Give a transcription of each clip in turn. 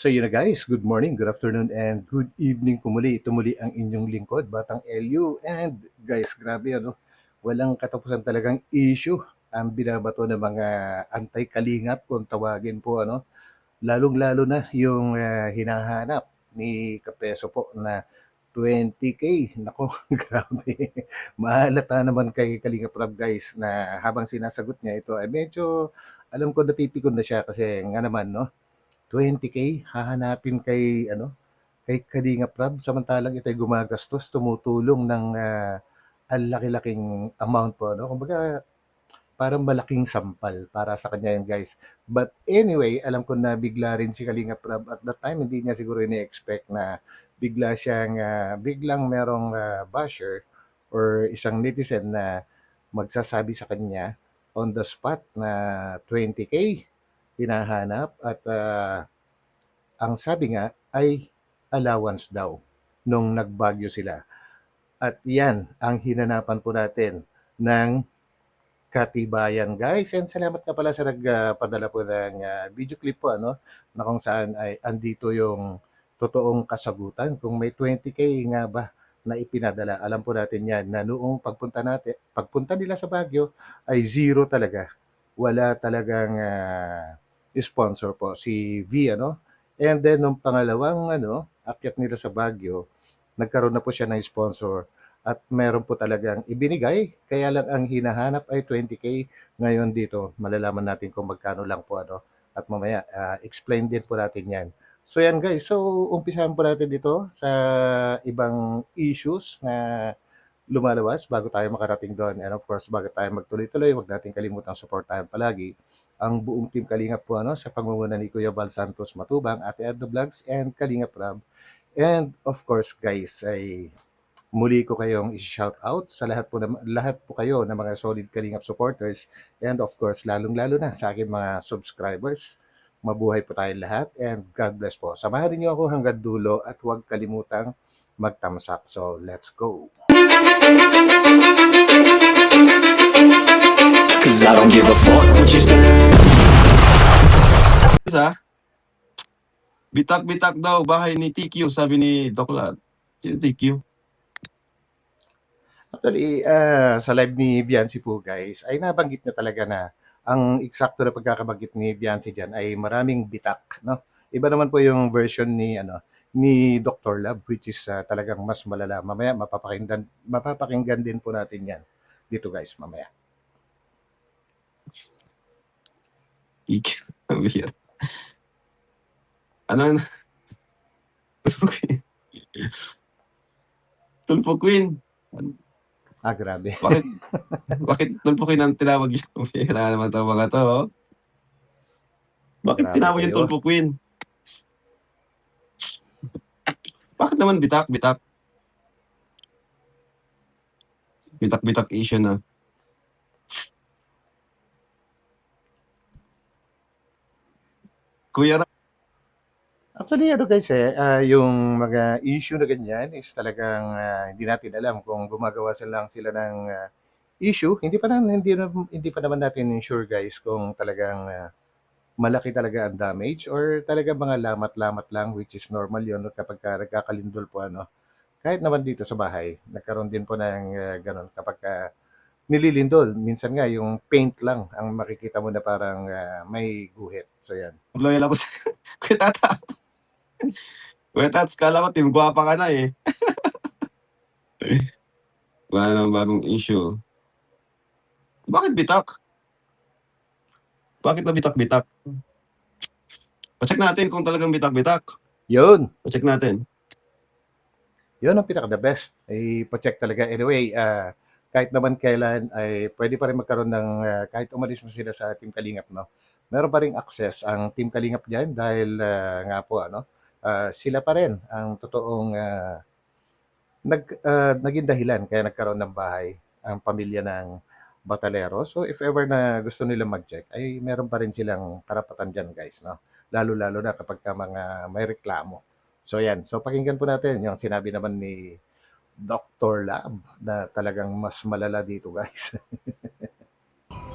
So yun na guys, good morning, good afternoon, and good evening po muli. Ito muli ang inyong lingkod, Batang LU. And guys, grabe ano, walang katapusan talagang issue ang binabato ng mga anti-kalingap kung tawagin po ano. Lalong-lalo na yung hinahanap ni Kapeso po na 20K. Nako, grabe. Mahalata naman kay Kalingap Rob guys na habang sinasagot niya ito ay medyo alam ko napipikon na siya kasi nga naman no 20K hahanapin kay ano, kay Kalingap Rab samantalang ito'y gumagastos, tumutulong ng, ang laki-laking amount po 'no. Kumbaga parang malaking sampal para sa kanya 'yun guys. But anyway, alam ko na bigla rin si Kalingap Rab at that time hindi niya siguro ini-expect na bigla siyang, biglang merong, basher or isang netizen na magsasabi sa kanya on the spot na 20K hinahanap at, ang sabi nga ay allowance daw nung nagbagyo sila. At yan ang hinanapan po natin ng katibayan guys. And salamat nga pala sa nagpadala po ng video clip po ano, na kung saan ay andito yung totoong kasagutan. Kung may 20K nga ba na ipinadala, alam po natin yan na noong pagpunta nila sa Baguio ay zero talaga. Wala talagang sponsor po si V ano. And then nung pangalawang ano, akyat nila sa Baguio, nagkaroon na po siya ng sponsor at meron po talagang ibinigay. Kaya lang ang hinahanap ay 20K. Ngayon dito, malalaman natin kung magkano lang po ano. At mamaya, explain din po natin yan. So yan guys, so umpisahan po natin dito sa ibang issues na lumalabas bago tayo makarating doon. And of course, bago tayo magtuloy-tuloy, huwag natin kalimutang suportahan palagi ang buong team Kalingap po ano, sa pangunguna ni Kuya Val Santos Matubang, Ate Edna Vlogs, and Kalingap Rab. And of course guys, ay muli ko kayong i-shout out sa lahat po kayo na mga solid Kalingap supporters and of course lalong-lalo na sa aking mga subscribers. Mabuhay po tayong lahat and God bless po. Samahan niyo ako hanggang dulo at huwag kalimutang magtamsak. So let's go. Cause I don't give a fuck what you say. Isa, bitak-bitak daw bahay ni TQ, sabi ni Doc Lad. Sino TQ? Actually, sa live ni Biancy po guys, ay nabanggit na talaga na ang eksakto na pagkakabanggit ni Biancy diyan ay maraming bitak, no? Iba naman po yung version ni ano ni Dr. Love which is talagang mas malala. Mamaya mapapakinggan din po natin 'yan dito guys mamaya. TQ. Weird. Ano? Tulfo Queen. Tulfo Queen. Grabe. Bakit Tulfo Queen ang tinawag niyo? Pira naman ito mga to. Oh. Bakit Grabe tinawag yung kayo. Tulfo Queen? Bakit naman bitak-bitak? Bitak-bitak issue na. Kuya Actually, ano guys yung mga issue na ganyan is talagang hindi natin alam kung gumagawa sila ng issue. Hindi pa naman natin sure guys kung talagang malaki talaga ang damage or talaga mga lamat-lamat lang which is normal yun no, kapag nagkakalindol po ano. Kahit naman dito sa bahay, nagkaroon din po ng ganun kapag nililindol. Minsan nga yung paint lang ang makikita mo na parang may guhit. So yan. loyal ako sa Kuya Tata. Kuya Tats, kala ko team guwapa ka na eh. Wala namang bagong issue. Bakit bitak? Bakit na bitak-bitak? Pacheck natin kung talagang bitak-bitak. Yun. Pacheck natin. Yun ang pinaka the best. Ay pa-check talaga. Anyway, kahit naman kailan ay pwede pa rin magkaroon ng kahit umalis na sila sa Team Kalingap, no? Meron pa ring access ang Team Kalingap diyan dahil nga po ano, sila pa rin ang totoong naging dahilan kaya nagkaroon ng bahay ang pamilya ng Batalero. So if ever na gusto nila mag-check, ay meron pa rin silang karapatan diyan, guys, no? Lalo-lalo na kapag mga may reklamo. So yan. So pakinggan po natin yung sinabi naman ni Dr. Lab na talagang mas malala dito guys.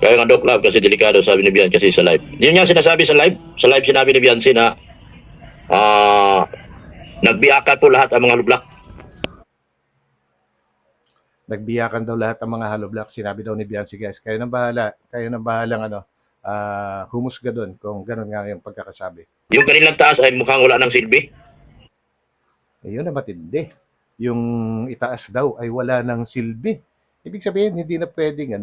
Kaya nga Doc Lab kasi delikado sabi ni Bian kasi sa live. Yun nga sinasabi sa live. Sa live sinabi ni Biancy na Nagbiyakan po lahat ang mga lublak. Nagbiyakan daw lahat ng mga hollow blocks. Sinabi daw ni Beyonce, guys, kayo nang bahala. Kayo nang bahalang humusga doon kung gano'n nga yung pagkakasabi. Yung kanilang taas ay mukhang wala ng silbi. Ayun na matindi. Yung itaas daw ay wala ng silbi. Ibig sabihin, hindi na pwedeng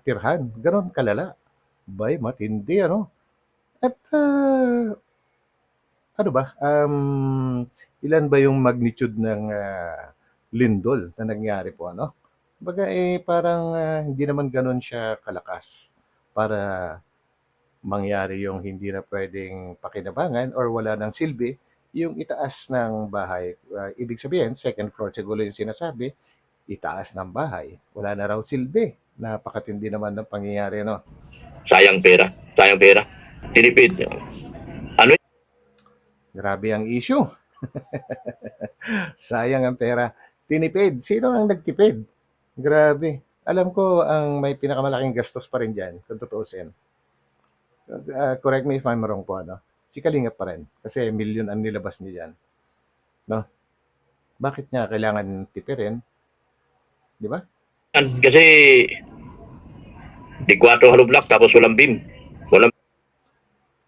tirhan. Ganon kalala. Bay, matindi, ano? At ano ba? Ilan ba yung magnitude ng lindol na nangyari po, ano? Baga parang hindi naman ganon siya kalakas para mangyari yung hindi na pwedeng pakinabangan or wala ng silbi yung itaas ng bahay. Ibig sabihin, second floor siguro yung sinasabi, itaas ng bahay. Wala na raw silbi. Napakatindi naman ng pangyayari, no? Sayang pera. Sayang pera. Tinipid. Ano Grabe ang issue. Sayang ang pera. Tinipid. Sino ang nagtipid? Grabe. Alam ko ang may pinakamalaking gastos pa rin dyan, kung tutuusin. Correct me if I'm wrong po, ano? Si Kalingap pa rin. Kasi milyon ang nilabas niya dyan. No? Bakit niya kailangan tipirin? Di ba? yan? Kasi di 4 hollow block tapos walang beam. Walang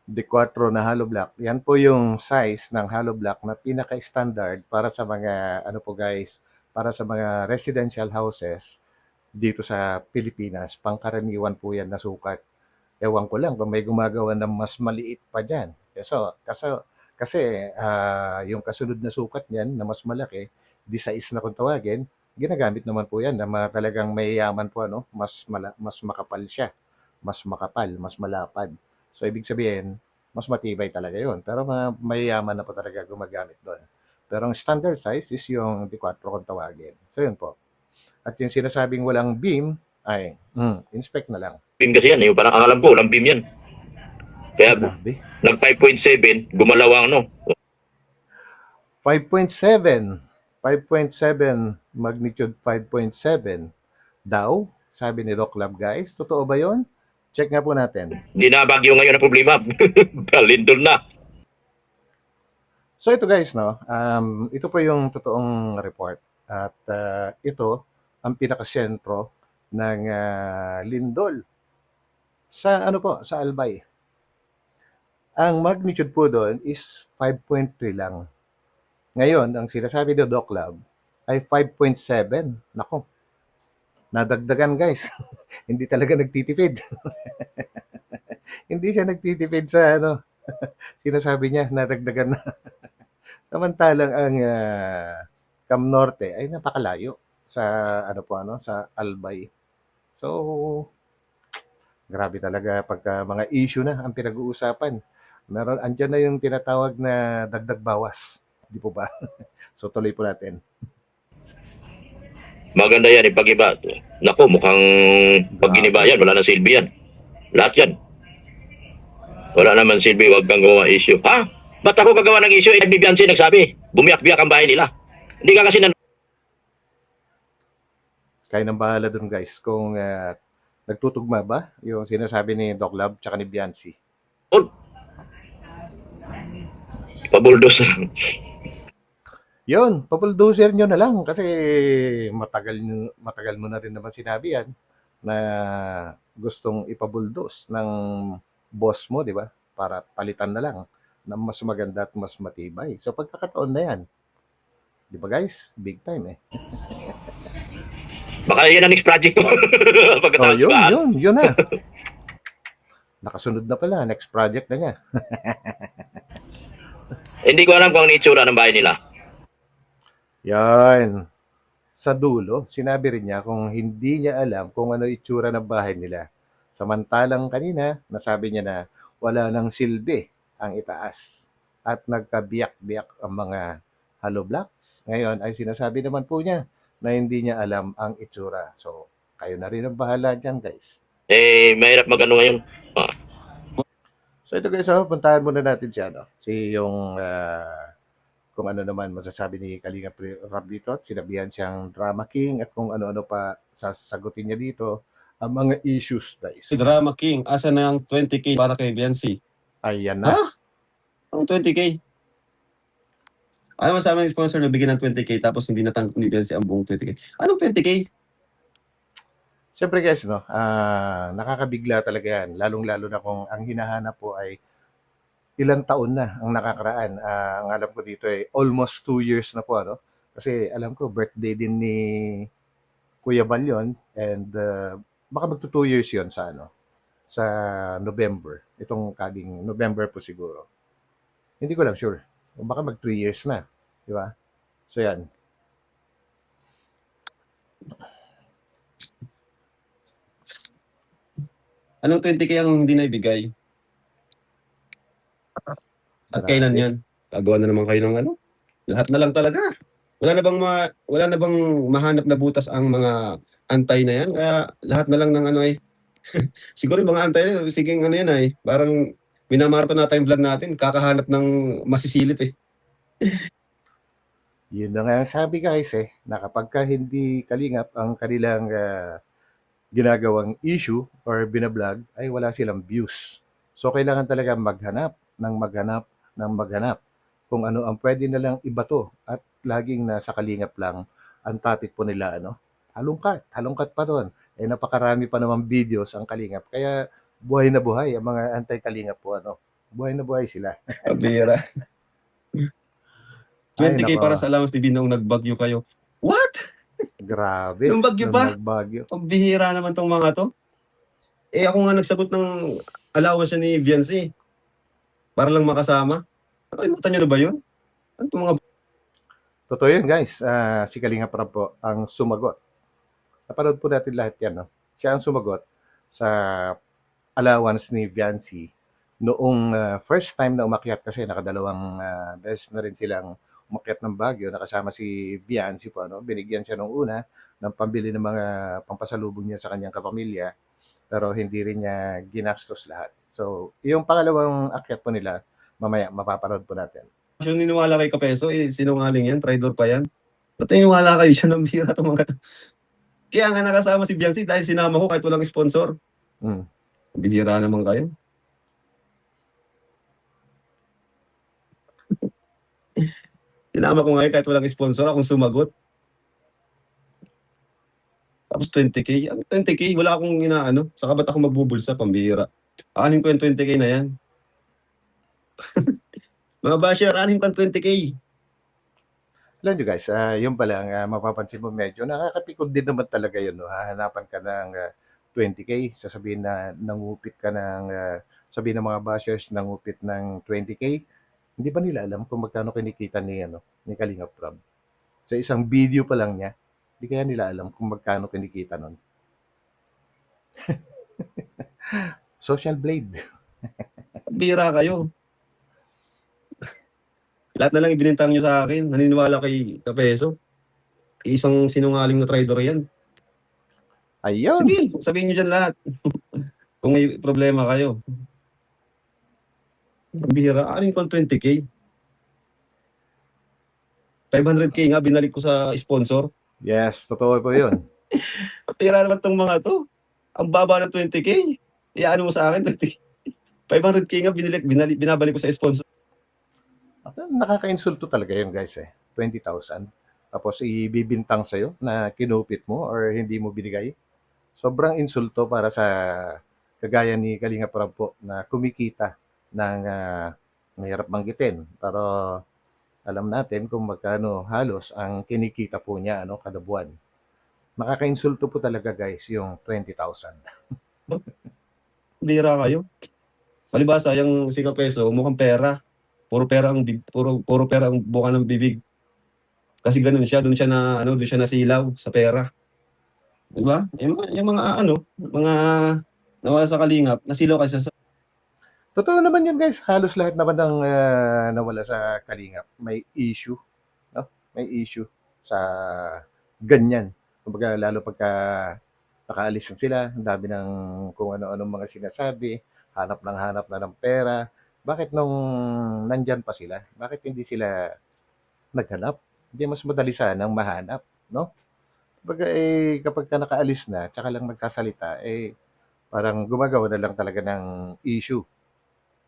D4 na hollow block. Yan po yung size ng hollow block na pinaka-standard para sa mga, ano po guys, para sa mga residential houses dito sa Pilipinas. Pangkaraniwan po yan na sukat. Ewan ko lang kung may gumagawa ng mas maliit pa dyan. Kasi yung kasunod na sukat niyan na mas malaki, di size na kung tawagin, ginagamit naman po yan na talagang mayayaman po, ano, mas makapal siya. Mas makapal, mas malapad. So, ibig sabihin, mas matibay talaga yun. Pero mga mayayaman na po talaga gumagamit doon. Pero ang standard size is yung D4 kung tawagin. So, yun po. At yung sinasabing walang beam, ay, inspect na lang. beam kasi yan. Yung parang ang alam ko, walang beam yan. Kaya Grabe. nag 5.7, gumalaw ang ano. 5.7. 5.7, magnitude 5.7 daw, sabi ni Doc Lab, guys. Totoo ba yon? Check nga po natin. Hindi na Baguio ngayon ang problema. Lindol na. So ito guys, no, ito po yung totoong report. At ito ang pinakasentro ng lindol sa ano po, sa Albay. Ang magnitude po doon is 5.3 lang. Ngayon, ang sinasabi ng Doc Lab ay 5.7. Nako, nadagdagan guys. Hindi talaga nagtitipid. Hindi siya nagtitipid sa ano, sinasabi niya, nadagdagan na. Samantalang ang Cam Norte ay napakalayo sa ano po ano sa Albay. So grabe talaga pagka mga issue na ang pinag-uusapan. Meron andiyan na yung tinatawag na dagdag bawas, di po ba? So tuloy po natin. Maganda yan, ipag-iba. Naku, mukhang pag giniba yan, wala na silbi yan. Lahat yan. Wala naman silbi, wag kang gumawa issue. Ha? Ba't ako gagawa ng issue? Eh, Beyonce nagsabi, bumiyak-biyak ang bahay nila. Hindi ka kasi Kayo nang bahala dun guys kung nagtutugma ba yung sinasabi ni Doc Lab tsaka ni Beyonce. pabuldos. Yun, pabulldozer nyo na lang kasi matagal mo na rin naman sinabi yan na gustong ipabuldos ng boss mo, di ba? Para palitan na lang ng mas maganda at mas matibay. So pagkakataon na yan. Di ba guys? Big time eh. Baka yan ang next project ko. Oh, Pagkatapos yun na. Nakasunod na pala, next project na niya. Hindi ko alam kung ano itsura ng bahay nila. Yan. Sa dulo, sinabi rin niya kung hindi niya alam kung ano itsura ng bahay nila. Samantalang kanina, nasabi niya na wala nang silbi ang itaas at nagkabiyak-biyak ang mga hollow blocks. Ngayon ay sinasabi naman po niya na hindi niya alam ang itsura. So, kayo na rin ang bahala dyan, guys. Eh, mahirap magano ngayon. So, ito guys, puntahan muna natin siya, no? Si yung kung ano naman masasabi ni Kalinga Rab dito, sinabihan siyang drama king at kung ano-ano pa sasagutin niya dito ang mga issues guys. Si Drama King, asa na yung 20K para kay Beyonce? Ayan na. Ha? Ang 20K. Ano sa amin sponsor na bigyan ng 20K tapos hindi natanggap ni Biancy ang buong 20K. Anong 20K? Siyempre guys, no, nakakabigla talaga yan. Lalong-lalo na kung ang hinahanap po ay ilang taon na ang nakakaraan. Ang alam ko dito ay almost 2 years na po, ano? Kasi alam ko, birthday din ni Kuya Bal yun. And baka magto 2 years yun sa, ano, sa November. Itong kaling November po siguro. Hindi ko lang sure. O baka mag 3 years na. Di ba? So yan. Anong 20K ang hindi naibigay? At kailan Grabe. yan? Gagawa na naman kayo ng ano? Lahat na lang talaga. Wala na bang mahanap na butas ang mga antay na yan? Kaya lahat na lang ng ano ay siguro yung mga antay na sige ano yan ay parang minamarto natin yung vlog natin, kakahanap ng masisilip eh. Yun na nga ang sabi guys na kapag ka hindi kalingap ang kanilang ginagawang issue or binablog, ay wala silang views. So kailangan talaga maghanap kung ano ang pwede na lang ibato at laging nasa kalingap lang ang topic po nila, ano? Halongkat pa doon. Eh napakarami pa namang videos ang kalingap. Kaya buhay na buhay ang mga anti-kalingap po, ano? Buhay na buhay sila. Pabira. Ay 20K para nako, sa allowance ni nung nagbagyo kayo. What? grabe. Yung bagyo Nung pa? nagbagyo. Pambihira naman tong mga to. Eh ako nga nagsagot ng allowance ni Biancy para lang makasama. Nakalimutan niyo na ba yun? Ano tong mga Totoo yun guys. Si Kalinga Prab po ang sumagot. Napanood po natin lahat yan. No? Siya ang sumagot sa allowance ni Viancy noong first time na umakyat kasi nakadalawang beses na rin silang umakyat ng Baguio. Nakasama si Viancy po. Ano? Binigyan siya nung una ng pambili ng mga pampasalubong niya sa kanyang kapamilya pero hindi rin niya ginastos lahat. So, yung pangalawang akyat po nila, mamaya mapapanood po natin. yung niniwala kay Kapeso, eh, sinungaling yan, traitor pa yan. Ba't niniwala kayo siya ng bira itong mga to? Kaya nga nakasama si Biancy dahil sinama ko kahit walang sponsor. Mm. Bihira naman kayo. Sinama ko ngayon kahit walang sponsor, akong sumagot. Tapos 20K. Ang 20K, wala akong inaano. Saka ba't ako magbubulsa, pambihira. Anin ko yung 20K na yan. Mga basher, anin ko ang 20K. Alam nyo guys, yun pala ang mapapansin mo medyo nakakapikon din naman talaga yun. No? Hahanapan ka ng 20K, sasabihin na nangupit ka ng, sabihin ng mga bashers, nangupit ng 20K. Hindi ba nila alam kung magkano kinikita ni Kalinga Prab? Sa isang video pa lang niya, hindi kaya nila alam kung magkano kinikita nun. Social Blade. Bihira kayo. Lahat na lang ibinintang nyo sa akin. Naniniwala kay Kapeso. Isang sinungaling na trader yan. Ayun! Sige, sabihin nyo dyan lahat. Kung may problema kayo. Bihira, anin ko ang 20K. 500K nga, binalik ko sa sponsor. Yes, totoo po yun. Pira naman tong mga to. Ang baba ng 20K. Iyaano mo sa akin, 20K. 500K nga, binabalik ko sa sponsor. At nakaka-insulto talaga yun guys 20,000. Tapos ibibintang sa'yo na kinupit mo or hindi mo binigay. Sobrang insulto para sa kagaya ni Kalinga Prab po na kumikita ng mahirap banggitin. Pero alam natin kung magkano halos ang kinikita po niya kada buwan. Nakaka-insulto po talaga guys yung 20,000. Bira kayo. Palibasa, yung si Kapeso, mukhang pera. Puro pera ang buka ng bibig. Kasi ganun siya, doon siya nasilaw sa pera. Diba? Yung mga mga nawala sa kalingap, nasilaw kasi sa Totoo naman yun guys. Halos lahat naman ng nawala sa Kalingap may issue. No? May issue sa ganyan. Kumbaga lalo pagka nakaalis na sila, ang dami ng kung ano-anong mga sinasabi, hanap na ng pera. Bakit nung nandyan pa sila? Bakit hindi sila naghanap? Hindi mas madali sanang mahanap, no? Kumbaga kapag ka nakaalis na, tsaka lang magsasalita, parang gumagawa na lang talaga ng issue.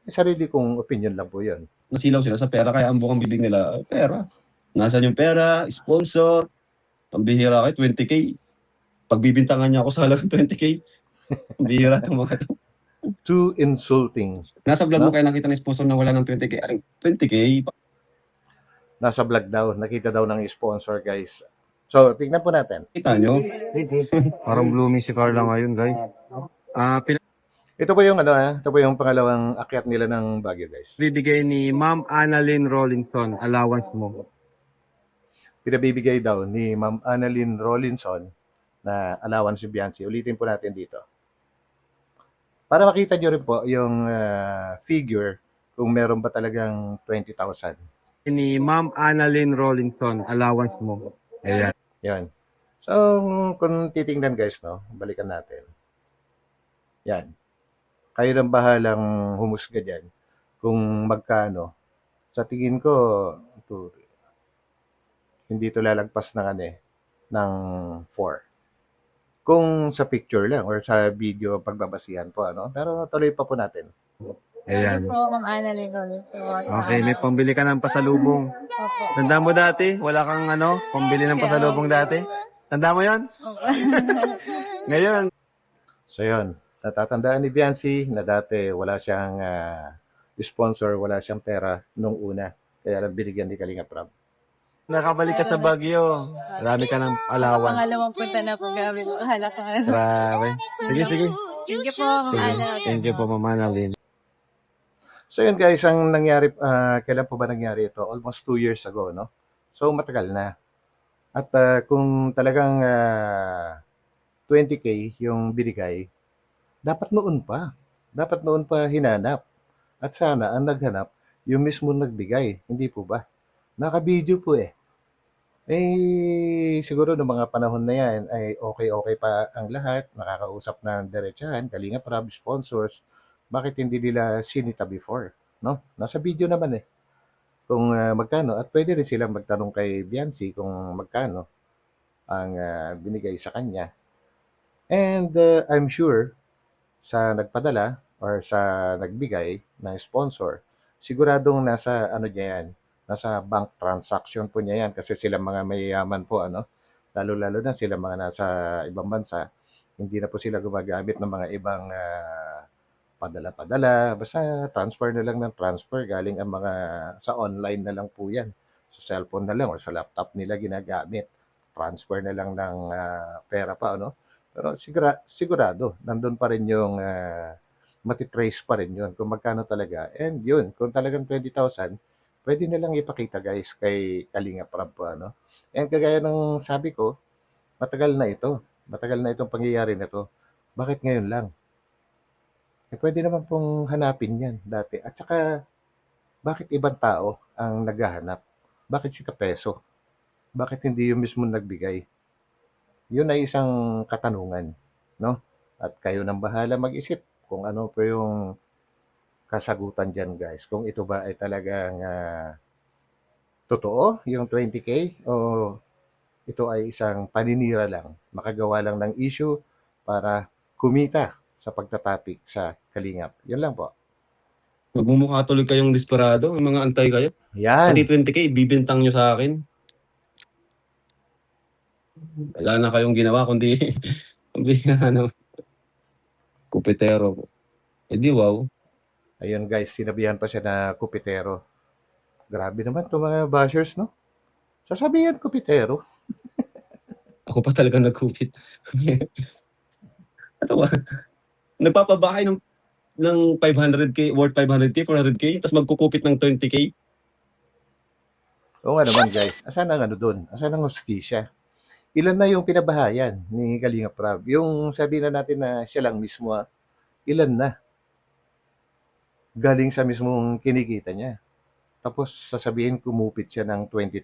Sarili kong opinion lang po yun. Nasilaw sila sa pera kaya ang bukang bibig nila, pera. Nasaan yung pera, sponsor, pambihira kayo, 20K. Pagbibintangan niya ako sa halagang 20K, pambihira itong mga to. Too insulting. Nasa vlog No? mo kayo nakita ng sponsor na wala ng 20K. Aling 20K? Nasa vlog daw, nakita daw ng sponsor, guys. So, tingnan po natin. Kita nyo? Parang blooming si Carla ngayon, guys. Ito po yung ito po yung pangalawang akyat nila ng Baguio, guys. Bibigay ni Ma'am Annalyn Rollinson, allowance mo. Pinabibigay daw ni Ma'am Annalyn Rollinson na allowance si Biancy. Ulitin po natin dito. Para makita nyo rin po yung figure kung meron ba talagang 20,000. Ni Ma'am Annalyn Rollinson, allowance mo. Ayan. Yan. So, kung titingnan guys, no, balikan natin. Yan. Kayo nang bahalang humusga dyan kung magkano. Sa tingin ko, hindi to lalagpas ng ng 4. Kung sa picture lang or sa video pagbabasihan po, Pero tuloy pa po natin. Ayan. Ano po, Ma'am Annalyn Rollinson. Okay, may pambili ka ng pasalubong. Opo. Tanda mo dati? Wala kang pambili ng pasalubong dati? Tanda mo yon? Opo. Ngayon, So yun, natatandaan ni Biancy na dati wala siyang sponsor, wala siyang pera nung una. Kaya lang binigyan ni Kalinga Prab. nakabalik ka sa Baguio. Marami ka ng allowance. Pangalawang punta na po, grabe po. Halaka. Grabe. Sige, sige. Thank you po, Ma'am Sige. Annalyn. Thank you po, Ma'am Annalyn. So yun guys, ang nangyari, kailan po ba nangyari ito? Almost 2 years ago, no? So matagal na. At kung talagang 20K yung binigay, dapat noon pa. Dapat noon pa hinanap. At sana ang naghanap, yung mismo nagbigay. Hindi po ba? Naka-video po eh. Siguro noong mga panahon na yan ay okay pa ang lahat. Nakakausap na ng diretsahan, Kalinga Prab, sponsors. Bakit hindi nila sinita before? No? Nasa video naman eh. Kung magkano. At pwede rin silang magtanong kay Biancy kung magkano ang binigay sa kanya. And I'm sure sa nagpadala or sa nagbigay ng sponsor, siguradong nasa niya yan, nasa bank transaction po niya yan kasi sila mga mayayaman po lalo-lalo na sila mga nasa ibang bansa, hindi na po sila gumagamit ng mga ibang padala-padala, basta transfer na lang ng transfer, galing ang mga sa online na lang po yan, sa cellphone na lang or sa laptop nila ginagamit, transfer na lang ng pera pa pero sigurado nandun pa rin yung matitrace pa rin yun kung magkano talaga. And yun, kung talagang 20,000, pwede na lang ipakita guys kay Kalinga Prab po, And kagaya ng sabi ko, matagal na ito. Matagal na itong pangyayari na to. Bakit ngayon lang? Pwede naman pong hanapin yan dati. At saka, bakit ibang tao ang naghahanap? Bakit si Kapeso? Bakit hindi yung mismo nagbigay? Yun ay isang katanungan, no? At kayo nang bahala mag-isip kung ano po yung kasagutan dyan, guys. Kung ito ba ay talagang totoo, yung 20K, o ito ay isang paninira lang, makagawa lang ng issue para kumita sa pagtatapik sa Kalingap. Yun lang po. Magmumukha tuloy kayong desperado, mga antay kayo. Yan. Pati 20K, bibintang nyo sa akin. Wala na kayong ginawa, kundi kupitero. Di wow. Ayun guys, sinabihan pa siya na kupitero. Grabe naman itong mga bashers, no? Sasabihan kupitero. Ako pa talaga nagkupit. Ano ba? Nagpapabahay ng 500K, worth 500K, 400K, tapos magkukupit ng 20K. Oo nga naman guys, asan ang doon? Asan ang hustisya? Ilan na yung pinabahayan ni Kalinga Prab? Yung sabihin na natin na siya lang mismo, ilan na? Galing sa mismong kinikita niya. Tapos sasabihin kumupit siya ng 20,000?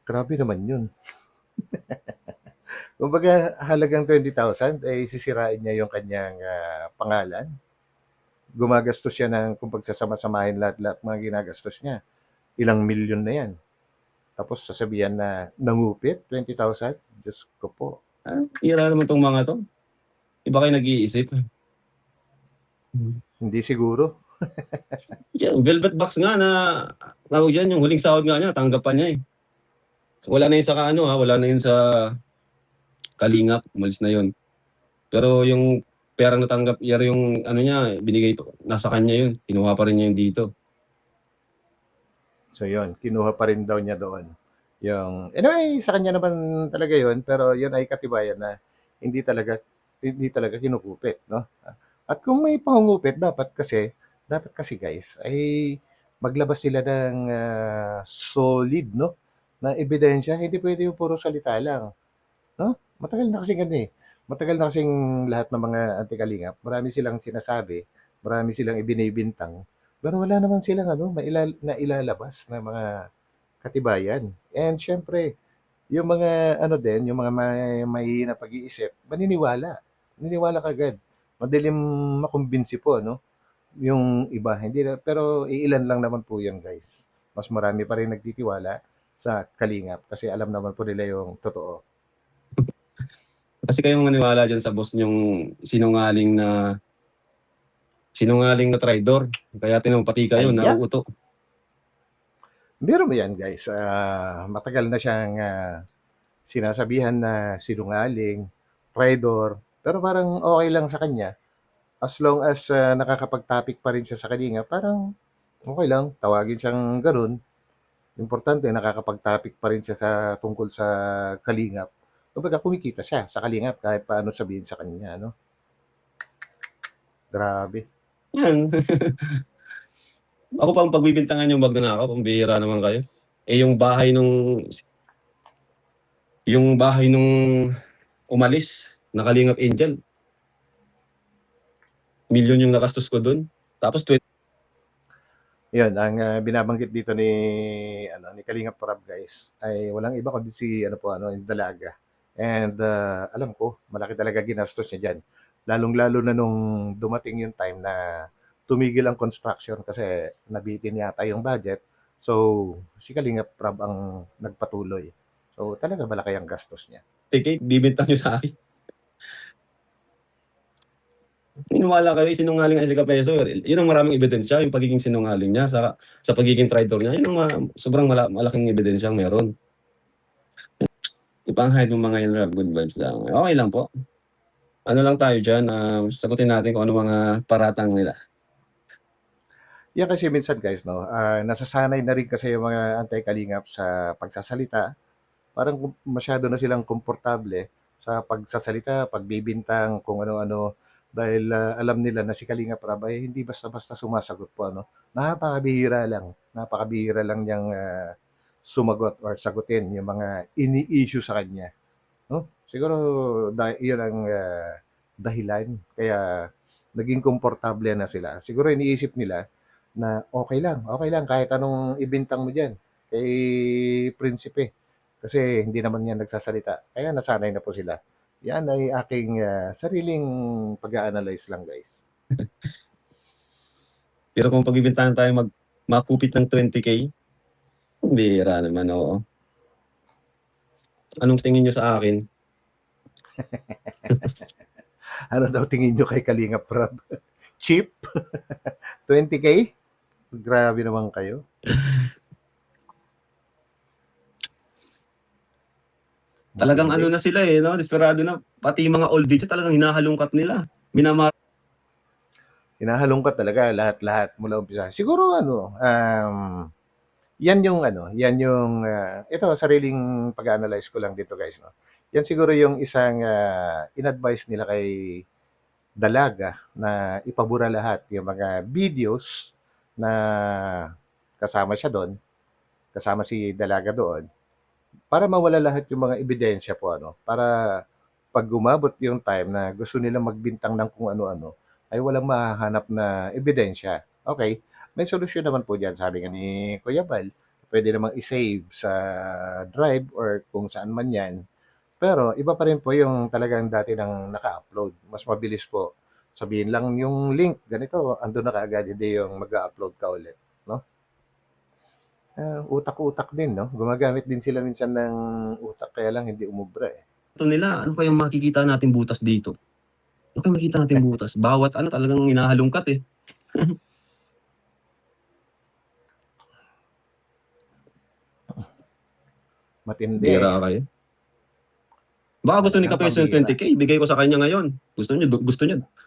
Grabe naman yun. Kumbaga halagang 20,000 ay sisirain niya yung kanyang pangalan. Gumagastos siya ng kung pagsasama-samahin lahat-lahat mga ginagastos niya. Ilang milyon na yan. Tapos sasabihan na nangupit, 20,000? Diyos ko po. Ira naman tong mga to. Iba kayo nag-iisip. Hindi siguro. Yeah, velvet box nga na tawag yan, yung huling sahod nga niya, tanggap pa niya eh. Wala na yun sa kaano ha, wala na yun sa Kalingap, umalis na yun. Pero yung perang natanggap, yung ano niya, binigay, nasa kanya yun. Kinuha pa rin niya yung dito. So yun, kinuha pa rin daw niya doon. Yung, anyway, sa kanya naman talaga yun, pero yun ay katibayan na hindi talaga hindi talaga kinukupit, no? At kung may pangungupit, dapat kasi guys, ay maglabas sila ng solid, no? Na ebidensya, hindi pwede yung puro salita lang, no? Matagal na kasing ano eh. Matagal na kasing lahat ng mga anti-kalingap, marami silang sinasabi, marami silang ibinibintang, pero wala naman silang ano, na ilalabas na mga katibayan. And syempre, yung mga ano din, yung mga may na pag-iisip, maniniwala. Maniniwala kagad. Madaling makumbinsi po, no? Yung iba, hindi na, pero iilan lang naman po yan, guys. Mas marami pa rin nagtitiwala sa kalingap kasi alam naman po nila yung totoo. Kasi kayong maniwala dyan sa boss niyong sinungaling na traidor. Kaya tinong pati kayo, Aya, nauuto. biro mo yan, guys. Matagal na siyang sinasabihan na sinungaling, traitor, pero parang okay lang sa kanya. As long as nakakapag-topic pa rin siya sa kalinga, parang okay lang, tawagin siyang ganun. Importante, nakakapag-topic pa rin siya tungkol sa kalingap. Kumbaga, kumikita siya sa kalingap kahit paano sabihin sa kanya, no? Grabe. Yan. Ako pa ang pagbibintangan yung magnanakaw, pambihira naman kayo. Eh yung bahay nung umalis, na Kalingap Angel, milyon yung nakastos ko dun. Tapos Yun, ang binabanggit dito ni Kalingap Prab, guys, ay walang iba kundi si yung Dalaga. And alam ko, malaki talaga ginastos niya diyan. Lalong-lalo na nung dumating yung time na tumigil ang construction kasi nabitin yata yung budget. So, si Kalingap Prab ang nagpatuloy. So, talaga malaki ang gastos niya. 20K, bibintang nyo sa akin. Iniwala kayo, sinungaling ang Jessica Peso. Yun ang maraming ebidensya, yung pagiging sinungaling niya sa pagiging traitor niya. Yun ang sobrang malaking ebidensya meron. Ipang-hide mo mga yun, Rob. Good vibes lang. Okay lang po. Ano lang tayo dyan, sagutin natin kung ano mga paratang nila. Yan kasi minsan, guys, no, nasasanay na rin kasi yung mga anti-kalingap sa pagsasalita. Parang masyado na silang komportable sa pagsasalita, pagbibintang, kung ano-ano. Dahil alam nila na si Kalinga Prab ay hindi basta-basta sumasagot po. Ano? Napakabihira lang niyang sumagot or sagutin yung mga ini-issue sa kanya. No? Siguro yun ang dahilan. Kaya naging komportable na sila. Siguro iniisip nila na okay lang kahit anong ibintang mo dyan kay Prinsipe. Kasi hindi naman yan nagsasalita. Kaya nasanay na po sila. Yan ay aking sariling pag-a-analyze lang, guys. Pero kung pagbibintahan tayo makupit ng 20K, bihira naman, oo. Anong tingin nyo sa akin? Ano daw tingin nyo kay Kalinga Prab? Cheap? 20K? Grabe naman kayo. Talagang ano na sila no? Desperado na. Pati mga old video talagang hinahalungkat nila. Hinahalungkat talaga lahat-lahat mula umpisa. Siguro yan yung ito sariling pag-analyze ko lang dito, guys, no. Yan siguro yung isang in-advise nila kay Dalaga na ipabura lahat yung mga videos na kasama siya doon, kasama si Dalaga doon para mawala lahat yung mga ebidensya po, para pag umabot yung time na gusto nilang magbintang ng kung ano-ano, ay walang mahahanap na ebidensya. Okay, may solusyon naman po diyan, sabi nga ni Kuya Bal. Pwede namang i-save sa drive or kung saan man yan. Pero iba pa rin po yung talagang dati nang naka-upload. Mas mabilis po. Sabihin lang yung link, ganito, ando na kaagad, hindi yung mag-upload ka ulit. No? Utak-utak din, no? Gumagamit din sila minsan ng utak, kaya lang hindi umubra eh. Ito nila, ano kayang makikita natin butas dito? Ano kayang makikita natin butas? Bawat ano talagang hinahalungkat eh. Matindi. Bira kayo. Baka gusto ni Talagang Kapeso yung pambira. 20K, ibigay ko sa kanya ngayon. Gusto niya,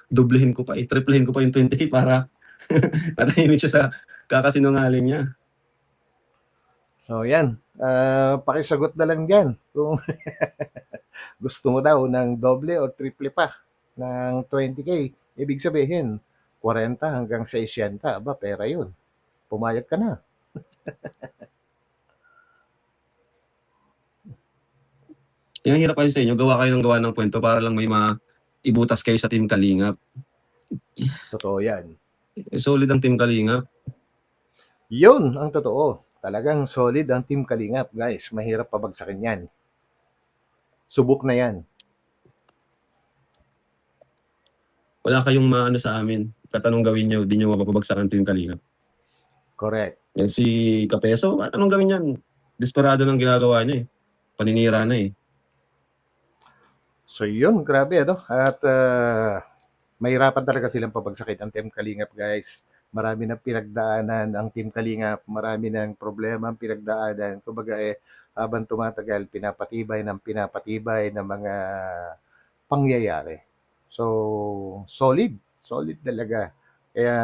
doblehin ko pa triplehin ko pa yung 20K para matahimik siya sa kakasinungaling niya. So yan, pakisagot na lang dyan kung gusto mo daw ng doble o triple pa ng 20K. Ibig sabihin, 40 hanggang 60, aba pera yun. Pumayag ka na. Kaya ang hirap kasi sa inyo, gawa kayo ng kwento para lang may ibutas kayo sa Team Kalingap. Totoo yan. Solid ang Team Kalingap. Yun ang totoo. Talagang solid ang Team Kalingap, guys. Mahirap pabagsakin yan. Subok na yan. Wala kayong maano sa amin. Katanong gawin nyo, di nyo mapapabagsakan Team Kalingap. Correct. Yan si Kapeso, anong gawin yan? Desperado ng ginagawa niya eh. Paninira na eh. So yun, grabe ano. At mahirapan talaga silang pabagsakin ang Team Kalingap, guys. Marami ng pinagdaanan ang Team Kalingap, marami ng problema ang pinagdaanan. Kumbaga habang tumatagal, pinapatibay ng mga pangyayari. So, solid talaga. Kaya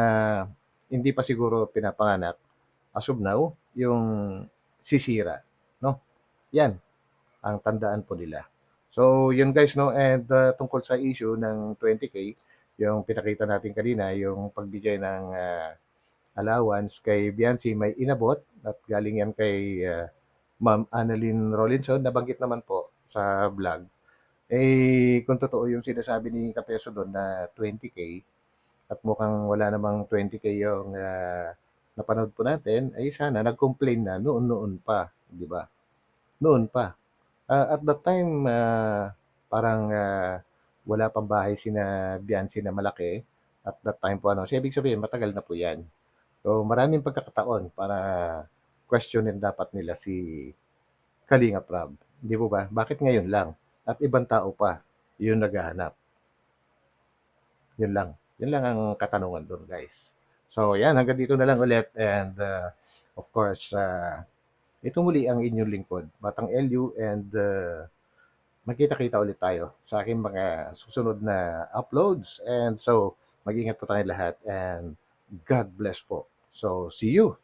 hindi pa siguro pinapanganak as of now yung sisira, no? Yan ang tandaan po nila. So, yun guys, no? And tungkol sa issue ng 20K, yung pinakita natin kanina, yung pagbigay ng allowance kay Biancy, may inabot at galing yan kay Ma'am Annalyn Rolinson. Nabanggit naman po sa vlog. Kung totoo yung sinasabi ni Kapeso doon na 20K at mukhang wala namang 20K yung napanood po natin, ay sana nag-complain na noon pa, di ba? Noon pa. At that time, parang wala pang bahay sina Biancy na malaki. At that time po, so ibig sabihin, matagal na po yan. So maraming pagkakataon para questionin dapat nila si Kalinga Prab. Di po ba? Bakit ngayon lang? At ibang tao pa yung naghahanap. Yun lang. Yun lang ang katanungan doon, guys. So, yan. Hanggang dito na lang ulit. And, of course, ito muli ang inyong lingkod, Batang LU, and magkita-kita ulit tayo sa aking mga susunod na uploads. And so, mag-ingat po tayo lahat and God bless po. So, see you